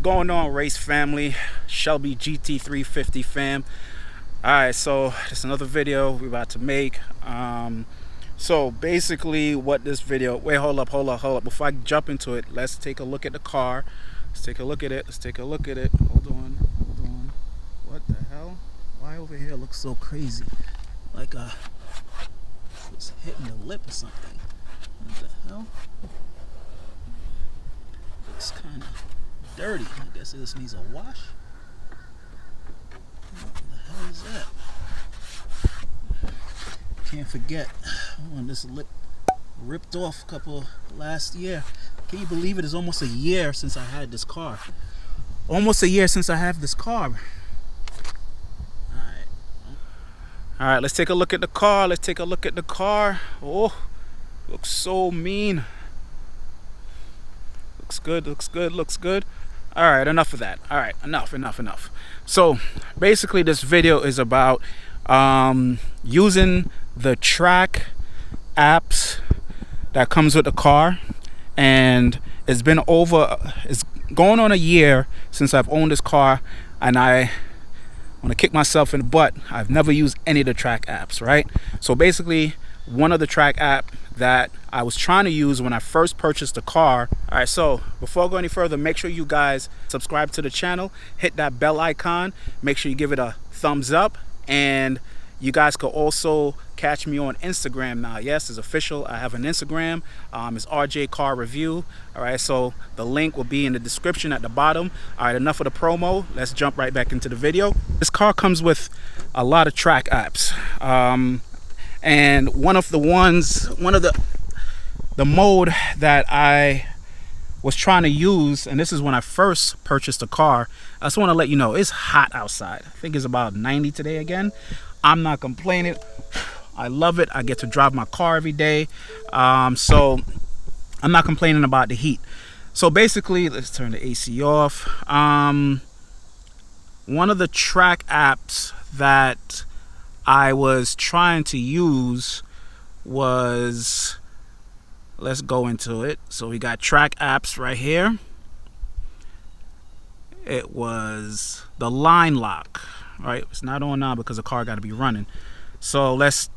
going on, race family? Shelby Gt350 fam. Alright, so it's another video we're about to make. So basically what this video, wait, hold up, before I jump into it, let's take a look at the car. Let's take a look at it. Hold on. What the hell? Why over here looks so crazy? Like it's hitting the lip or something. What the hell? Looks kind of dirty. I guess it just needs a wash. What the hell is that? Can't forget when this lip ripped off last year. Can you believe it? It's almost a year since I had this car. Almost a year since I have this car. Alright, let's take a look at the car. Oh, looks so mean. Looks good. Alright, enough of that. Alright, enough. So basically this video is about using the track apps that comes with the car. And it's going on a year since I've owned this car, and I want to kick myself in the butt. I've never used any of the track apps, right? So basically one of the track app that I was trying to use when I first purchased the car. All right, so before I go any further, make sure you guys subscribe to the channel, hit that bell icon, make sure you give it a thumbs up, and you guys can also catch me on Instagram now. Yes, it's official. I have an Instagram. It's RJ Car Review. All right, so the link will be in the description at the bottom. All right, enough of the promo. Let's jump right back into the video. This car comes with a lot of track apps. And one of the mode that I was trying to use, and this is when I first purchased the car. I just want to let you know it's hot outside. I think it's about 90 today again. I'm not complaining. I love it. I get to drive my car every day. So I'm not complaining about the heat. So basically, let's turn the AC off. One of the track apps that I was trying to use was, let's go into it. So we got track apps right here. It was the line lock. All right, it's not on now because the car got to be running. So let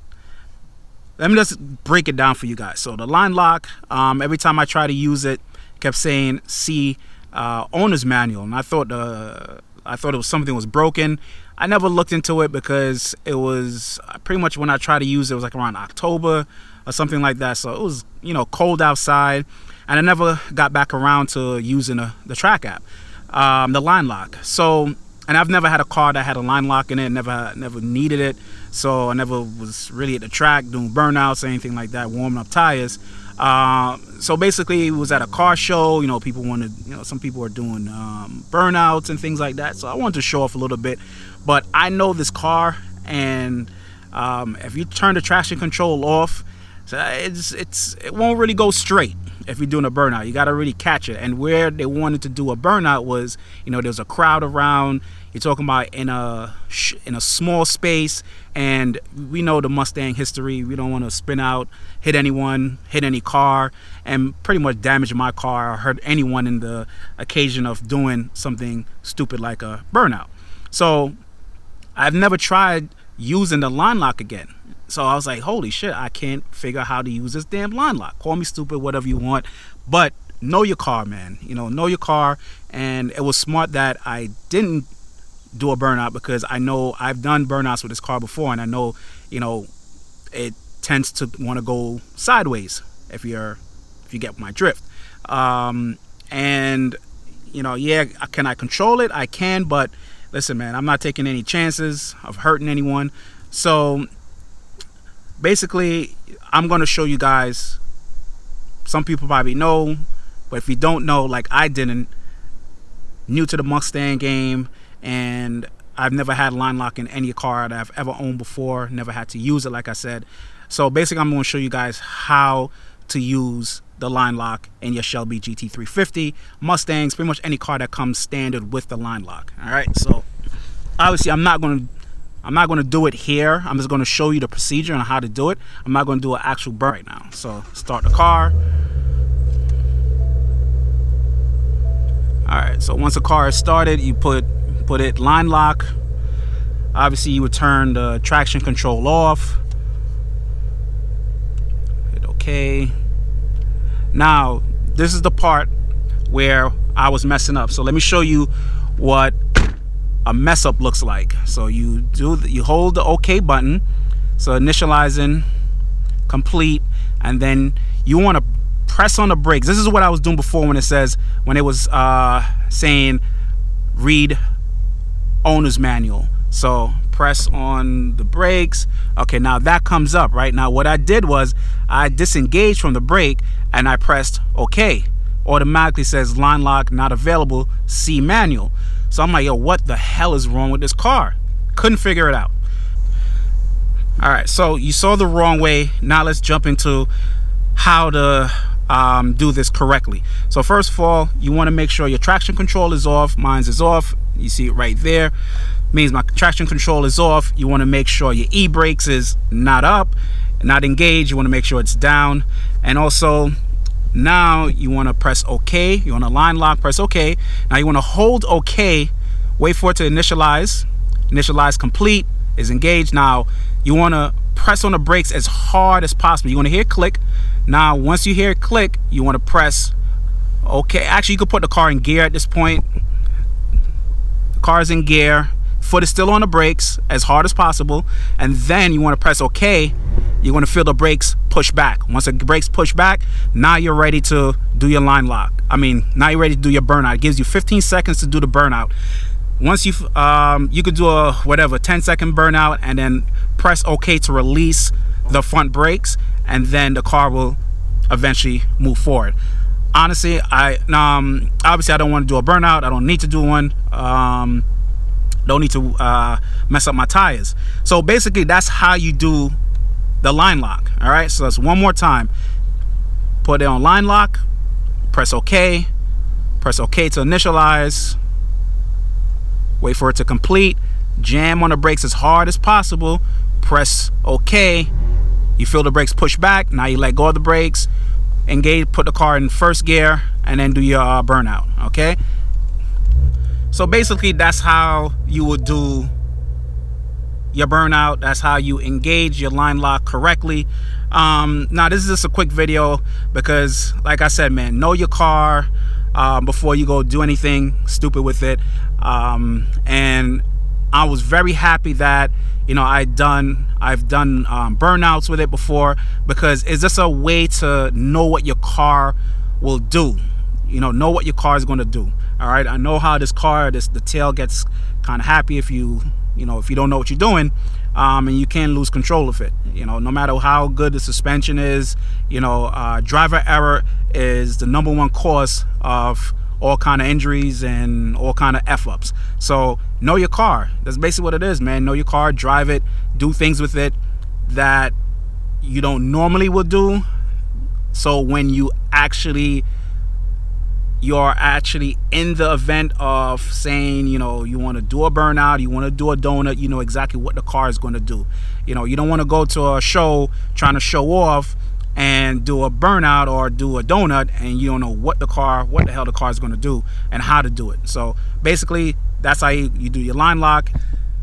me just break it down for you guys. So the line lock, every time I try to use it, kept saying see owner's manual, and I thought it was something was broken. I never looked into it because it was pretty much when I tried to use it, it was like around October or something like that. So it was, you know, cold outside, and I never got back around to using the track app, the line lock. So, and I've never had a car that had a line lock in it, never needed it. So I never was really at the track doing burnouts or anything like that, warming up tires. So basically it was at a car show, you know, people wanted, you know, some people were doing burnouts and things like that. So I wanted to show off a little bit, but I know this car, and if you turn the traction control off, it won't really go straight. If you're doing a burnout, you got to really catch it. And where they wanted to do a burnout was, you know, there's a crowd around. You're talking about in a small space, and we know the Mustang history. We don't want to spin out, hit anyone, hit any car, and pretty much damage my car or hurt anyone in the occasion of doing something stupid like a burnout. So I've never tried using the line lock again. So I was like, holy shit, I can't figure out how to use this damn line lock. Call me stupid, whatever you want, but know your car, man. You know your car. And it was smart that I didn't do a burnout, because I know I've done burnouts with this car before, and I know, you know, it tends to want to go sideways if you get my drift. And you know, yeah, can I control it? I can, but listen, man, I'm not taking any chances of hurting anyone. So basically, I'm going to show you guys. Some people probably know, but if you don't know, like I didn't, new to the Mustang game, and I've never had line lock in any car that I've ever owned before, never had to use it, like I said. So basically, I'm going to show you guys how to use the line lock in your Shelby Gt350, Mustangs, pretty much any car that comes standard with the line lock. All right, so obviously I'm not going to do it here. I'm just going to show you the procedure on how to do it. I'm not going to do an actual burn right now. So start the car. All right, so once the car is started, you put it line lock. Obviously you would turn the traction control off. Hit OK. Now this is the part where I was messing up, so let me show you what a mess up looks like. So you hold the OK button, so initializing complete, and then you want to press on the brakes. This is what I was doing before when it was saying read owner's manual. So press on the brakes. Okay, now that comes up. Right now what I did was I disengaged from the brake and I pressed OK. Automatically says line lock not available, see manual. So I'm like, yo, what the hell is wrong with this car? Couldn't figure it out. All right, so you saw the wrong way. Now let's jump into how to do this correctly. So first of all, you want to make sure your traction control is off. Mine's is off. You see it right there. Means my traction control is off. You want to make sure your e-brakes is not up, not engaged. You want to make sure it's down. And also now you want to press OK. You want to line lock, press OK. Now you want to hold OK, wait for it to initialize. Initialize complete, is engaged. Now you want to press on the brakes as hard as possible. You want to hear click. Now once you hear click, you want to press OK. Actually, you could put the car in gear at this point. The car is in gear, foot is still on the brakes as hard as possible, and then you want to press OK. You're going to feel the brakes push back. Once the brakes push back, now you're ready to do your line lock. Now you're ready to do your burnout. It gives you 15 seconds to do the burnout. Once you could do a 10-second burnout and then press OK to release the front brakes, and then the car will eventually move forward. Honestly, obviously I don't want to do a burnout. I don't need to do one. Don't need to mess up my tires. So basically that's how you do the line lock. All right, so that's one more time. Put it on line lock, press OK, press OK to initialize, wait for it to complete, jam on the brakes as hard as possible, press OK. You feel the brakes push back. Now you let go of the brakes, engage, put the car in first gear, and then do your burnout. Okay, so basically that's how you would do your burnout. That's how you engage your line lock correctly. Now this is just a quick video because, like I said, man, know your car before you go do anything stupid with it. And I was very happy that I've done burnouts with it before, because it's just a way to know what your car will do. Know what your car is going to do. All right, I know how this car, the tail gets kind of happy if you don't know what you're doing, and you can lose control of it. No matter how good the suspension is, driver error is the #1 cause of all kind of injuries and all kind of F-ups. So know your car. That's basically what it is, man. Know your car, drive it, do things with it that you don't normally would do. So when you're actually in the event of saying, you want to do a burnout, you want to do a donut, you know exactly what the car is going to do. You don't want to go to a show trying to show off and do a burnout or do a donut and you don't know what the hell the car is going to do and how to do it. So basically that's how you do your line lock.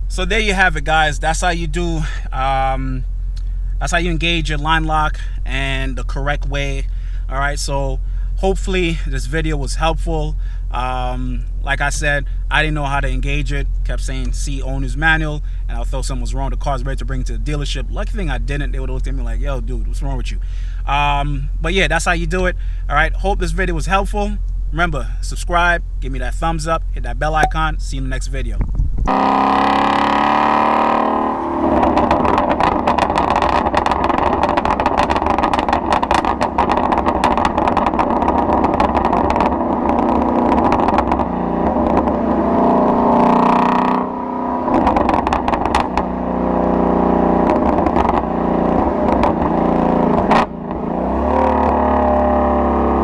So there you have it, guys. That's how you do that's how you engage your line lock and the correct way. All right, so hopefully this video was helpful. Like I said, I didn't know how to engage it. Kept saying see owner's manual, and I thought something was wrong. The car's ready to bring it to the dealership. Lucky thing I didn't. They would have looked at me like, yo dude, what's wrong with you? But yeah, that's how you do it. All right, hope this video was helpful. Remember, subscribe, give me that thumbs up, hit that bell icon. See you in the next video.